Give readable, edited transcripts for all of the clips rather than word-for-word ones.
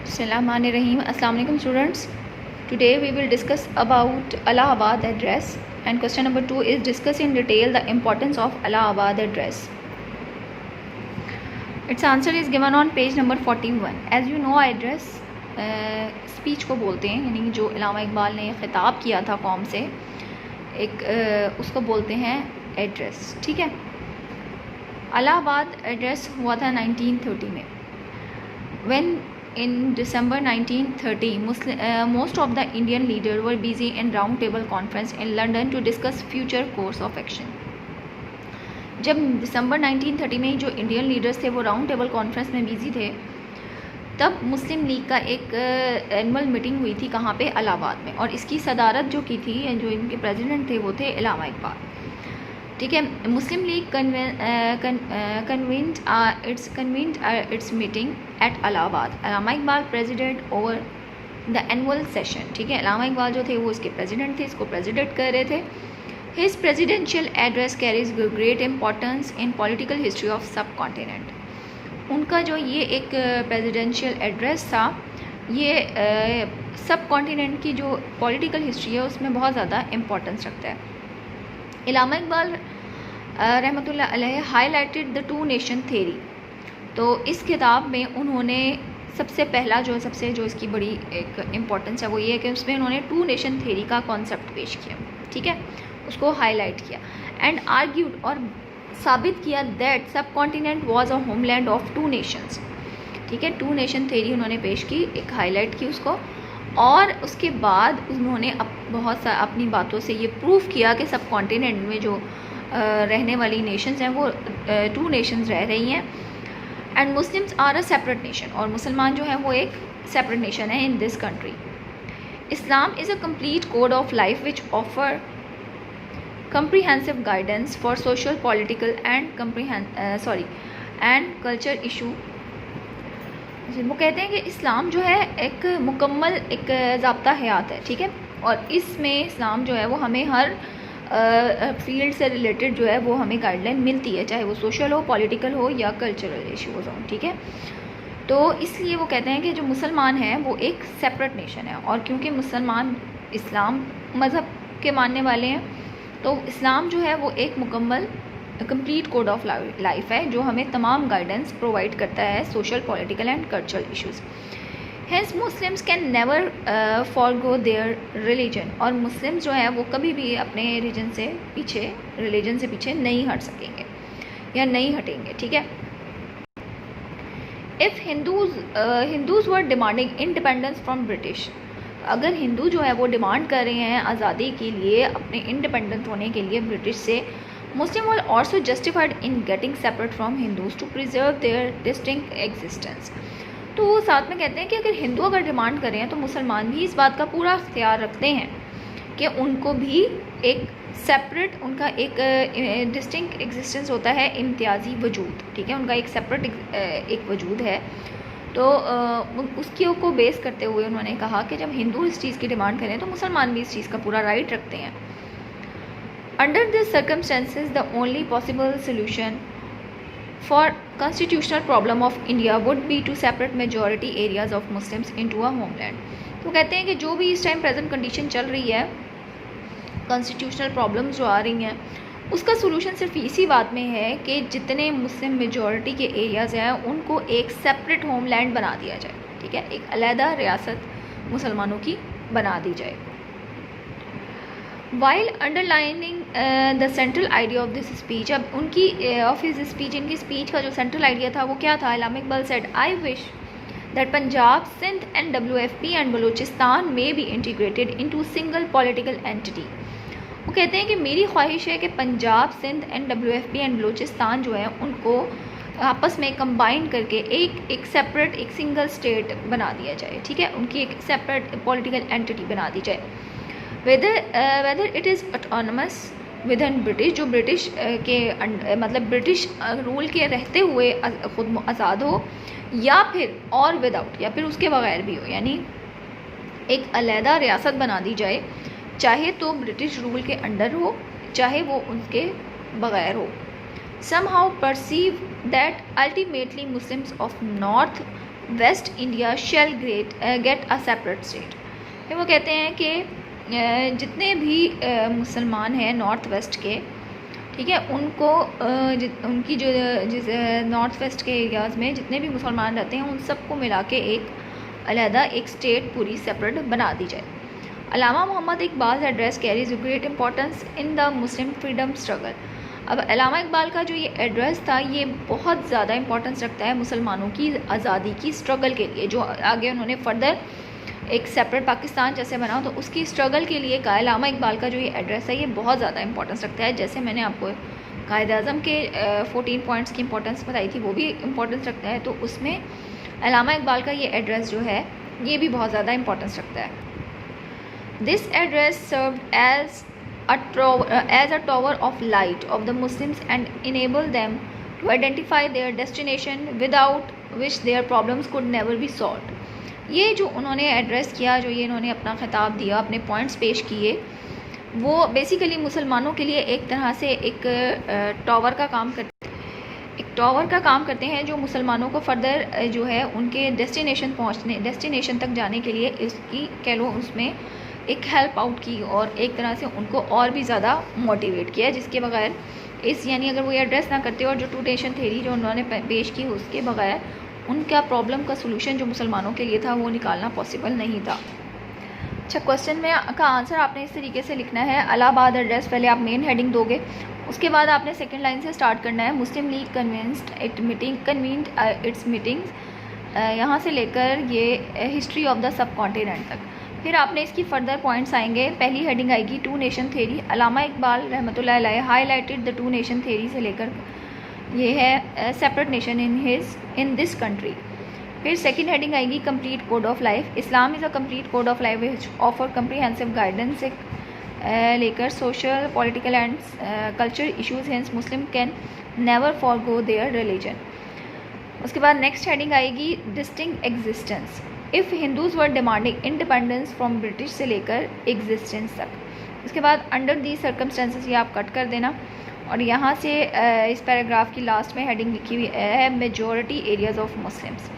Bismillahirrahmanirrahim. Assalamu alaikum students. Today we will discuss about Allahabad address, and question number 2 is discuss in detail the importance of Allahabad address. Its answer is given on page number 41. As you know, address speech को बोलते हैं, यानी जो इलामा इकबाल ने ख़िताब किया था कौम से, एक उसको बोलते हैं एड्रेस. ठीक है. इलाहाबाद एड्रेस हुआ था 1930 में. When in December 1930, most of the Indian leaders were busy in round table conference in London to discuss future course of action. जब दिसंबर 1930 में जो इंडियन लीडर्स थे वो राउंड टेबल कॉन्फ्रेंस में बिजी थे, तब मुस्लिम लीग का एक एनुअल मीटिंग हुई थी कहाँ पे, इलाहाबाद में, और इसकी सदारत जो की थी, जो इनके प्रेसिडेंट थे वो थे इलामा इकबाल. ठीक है. Muslim League convened its meeting at Allahabad. Allama Iqbal president over the annual session. ठीक है. इलामा इकबाल जो थे वो इसके प्रेसिडेंट थे, इसको प्रेसिडेंट कर रहे थे. His presidential address carries great importance in political history of सब कॉन्टिनेंट. उनका जो ये एक प्रेसिडेंशियल एड्रेस था, ये सब कॉन्टिनेंट की जो पॉलिटिकल हिस्ट्री है उसमें बहुत ज़्यादा इम्पोर्टेंस रखता है. इलामा इकबाल रहमतुल्लाह अलैह highlighted the two nation theory. तो इस किताब में उन्होंने सबसे पहला सबसे इसकी बड़ी एक इम्पॉर्टेंस है वो ये है कि उसमें उन्होंने टू नेशन थ्योरी का कॉन्सेप्ट पेश किया. ठीक है. उसको हाईलाइट किया एंड आर्ग्यूड, और साबित किया दैट सब continent was a homeland of two nations. ठीक है. टू नेशन थ्योरी उन्होंने पेश की, एक हाईलाइट की उसको, और उसके बाद उन्होंने अपनी बातों से ये प्रूव किया कि सब कॉन्टिनेंट में जो रहने वाली नेशंस हैं वो टू नेशंस रह रही हैं. And Muslims are a separate nation, और मुसलमान जो है वो एक सेपरेट नेशन है in this country. Islam is a complete code of life which offer comprehensive guidance for social, political and and culture issue. वो कहते हैं कि इस्लाम जो है एक मुकम्मल एक ज़ाब्ता हयात है. ठीक है. और इसमें इस्लाम जो है वो हमें हर फील्ड से रिलेटेड जो है वो हमें गाइडलाइन मिलती है, चाहे वो सोशल हो, पॉलिटिकल हो या कल्चरल इश्यूज़ हों. ठीक है. तो इसलिए वो कहते हैं कि जो मुसलमान हैं वो एक सेपरेट नेशन है, और क्योंकि मुसलमान इस्लाम मज़हब के मानने वाले हैं, तो इस्लाम जो है वो एक मुकम्मल कंप्लीट कोड ऑफ लाइफ है जो हमें तमाम गाइडेंस प्रोवाइड करता है social, political and cultural issues. Hence Muslims can never forgo their religion. और मुस्लिम्स जो है वो कभी भी अपने रिलीजन से पीछे नहीं हट सकेंगे या नहीं हटेंगे. ठीक है. If Hindus were demanding independence from British. अगर हिंदू जो है वो डिमांड कर रहे हैं आज़ादी के लिए, अपने इंडिपेंडेंट होने के लिए ब्रिटिश से, Muslim were also justified in getting separate from Hindus to preserve their distinct existence. तो वो साथ में कहते हैं कि अगर हिंदू अगर डिमांड कर रहे हैं तो मुसलमान भी इस बात का पूरा अख्तियार रखते हैं कि उनको भी एक सेपरेट, उनका एक डिस्टिंक्ट एग्जिस्टेंस होता है, इम्तियाजी वजूद. ठीक है. उनका एक सेपरेट एक वजूद है. तो उसकी को बेस करते हुए उन्होंने कहा कि जब हिंदू इस चीज़ की डिमांड करें तो मुसलमान भी इस चीज़ का पूरा राइट रखते हैं. Under this circumstances the only possible solution for constitutional problem of India would be to separate majority areas of Muslims into a homeland. तो कहते हैं कि जो भी इस टाइम प्रेजेंट कंडीशन चल रही है, कॉन्स्टिट्यूशनल प्रॉब्लम्स जो आ रही हैं, उसका सोल्यूशन सिर्फ इसी बात में है कि जितने मुस्लिम मेजॉरिटी के एरियाज़ हैं उनको एक सेपरेट होमलैंड बना दिया जाए. ठीक है. एक अलहदा रियासत मुसलमानों की बना दी जाए. While underlining the central idea of this speech. अब उनकी इनकी स्पीच का जो सेंट्रल आइडिया था वो क्या था? Allama Iqbal said, I wish that Punjab, Sindh and WFP and Baluchistan में be integrated into single political entity. वो कहते हैं कि मेरी ख्वाहिश है कि Punjab, Sindh and WFP and Baluchistan जो है उनको आपस में कंबाइन करके एक सेपरेट, एक सिंगल स्टेट बना दिया जाए. ठीक है. उनकी एक सेपरेट पॉलिटिकल एंटिटी बना दी जाए. Whether it is autonomous with in British, जो ब्रिटिश के मतलब ब्रिटिश रूल के रहते हुए खुद आज़ाद हो, या फिर और विदाउट, या फिर उसके बगैर भी हो, यानी एक अलहदा रियासत बना दी जाए, चाहे तो ब्रिटिश रूल के अंडर हो चाहे वो उनके बगैर हो. somehow perceive that ultimately Muslims of North west India shall get a separate state. फिर वो कहते हैं कि जितने भी मुसलमान हैं नॉर्थ वेस्ट के, ठीक है, उनको उनकी जो जिस नॉर्थ वेस्ट के एरियाज़ में जितने भी मुसलमान रहते हैं उन सबको मिला के एक अलहदा एक स्टेट पूरी सेपरेट बना दी जाए। Allama Mohammad Iqbal address carries great importance in the Muslim freedom struggle. अब अलामा इकबाल का जो ये एड्रेस था ये बहुत ज़्यादा इंपॉर्टेंस रखता है मुसलमानों की आज़ादी की स्ट्रगल के लिए, जो आगे उन्होंने फर्दर एक सेपरेट पाकिस्तान जैसे बना तो उसकी स्ट्रगल के लिए का अलामा इकबाल का जो ये एड्रेस है ये बहुत ज़्यादा इंपॉर्टेंस रखता है। जैसे मैंने आपको कायद-ए-आज़म के 14 पॉइंट्स की इंपॉर्टेंस बताई थी, वो भी इंपॉर्टेंस रखता है, तो उसमें अलामा इकबाल का ये एड्रेस जो है ये भी बहुत ज़्यादा इंपॉर्टेंस रखता है। This address served as a tower of light of the Muslims and enable them to identify their destination without which their problems could never be solved। ये जो उन्होंने एड्रेस किया, जो ये इन्होंने अपना खिताब दिया, अपने पॉइंट्स पेश किए, वो बेसिकली मुसलमानों के लिए एक तरह से एक टावर का काम करते हैं जो मुसलमानों को फर्दर जो है उनके डेस्टिनेशन तक जाने के लिए इसकी कह लो उसमें एक हेल्प आउट की और एक तरह से उनको और भी ज़्यादा मोटिवेट किया, जिसके बगैर इस यानी अगर वो ये एड्रेस ना करते और जो टू नेशन थ्योरी जो उन्होंने पेश की उसके बगैर उनका प्रॉब्लम का सोल्यूशन जो मुसलमानों के लिए था वो निकालना पॉसिबल नहीं था। अच्छा, क्वेश्चन में का आंसर आपने इस तरीके से लिखना है। इलाहाबाद एड्रेस पहले आप मेन हेडिंग दोगे, उसके बाद आपने सेकेंड लाइन से स्टार्ट करना है। Muslim League convened it's meetings, यहाँ से लेकर ये history of the sub continent तक। फिर आपने इसकी फर्दर पॉइंट्स आएंगे। पहली हेडिंग आएगी to nation theory. Allama Iqbal रहमतुल्लाह अलैह highlighted the two nation theory से लेकर ये है separate nation in this country. फिर सेकंड हेडिंग आएगी complete code of life. Islam is a complete code of life which offer comprehensive guidance से लेकर social political and culture issues, hence Muslim can never forgo their religion. उसके बाद next heading आएगी distinct existence. If Hindus were demanding independence from British से लेकर existence तक। उसके बाद अंडर दी सर्कमस्टेंसेस, ये आप कट कर देना। और यहाँ से इस पैराग्राफ की लास्ट में हेडिंग लिखी हुई है majority areas of Muslims.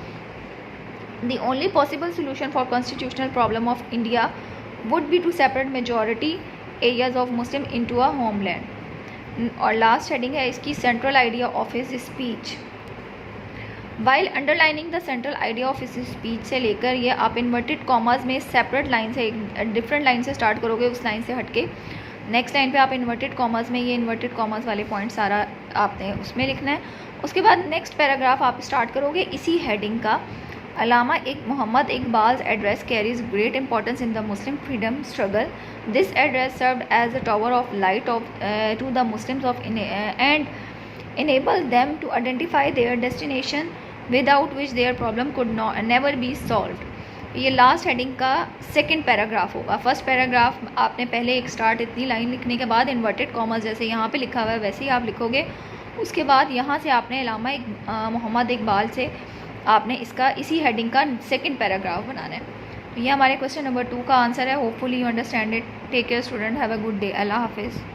The only possible solution for constitutional problem of India would be to separate majority areas of Muslim into a homeland. और लास्ट हेडिंग है इसकी central idea of his speech. While underlining the central idea of his speech से लेकर ये आप inverted commas में separate line से एक डिफरेंट लाइन से स्टार्ट करोगे, उस लाइन से हटके नेक्स्ट लाइन पे आप इन्वर्टेड कॉमर्स में ये इन्वर्टेड कॉमर्स वाले पॉइंट सारा आपने उसमें लिखना है। उसके बाद नेक्स्ट पैराग्राफ आप स्टार्ट करोगे इसी हेडिंग का। Allama Mohammad Iqbal address carries great importance in the Muslim freedom struggle. This address served as a tower of light to the Muslims of and enable them to identify their destination without which their problem could never be solved। ये last heading का second paragraph होगा। First paragraph आपने पहले एक start इतनी line लिखने के बाद इन्वर्टेड कॉमर्स जैसे यहाँ पे लिखा हुआ है वैसे ही आप लिखोगे। उसके बाद यहाँ से आपने अलामा मोहम्मद इकबाल से आपने इसका इसी हेडिंग का सेकंड पैराग्राफ बनाना है। तो ये हमारे क्वेश्चन नंबर 2 का आंसर है। Hopefully you understand it. Take care student, have a good day. Allah हाफिज़।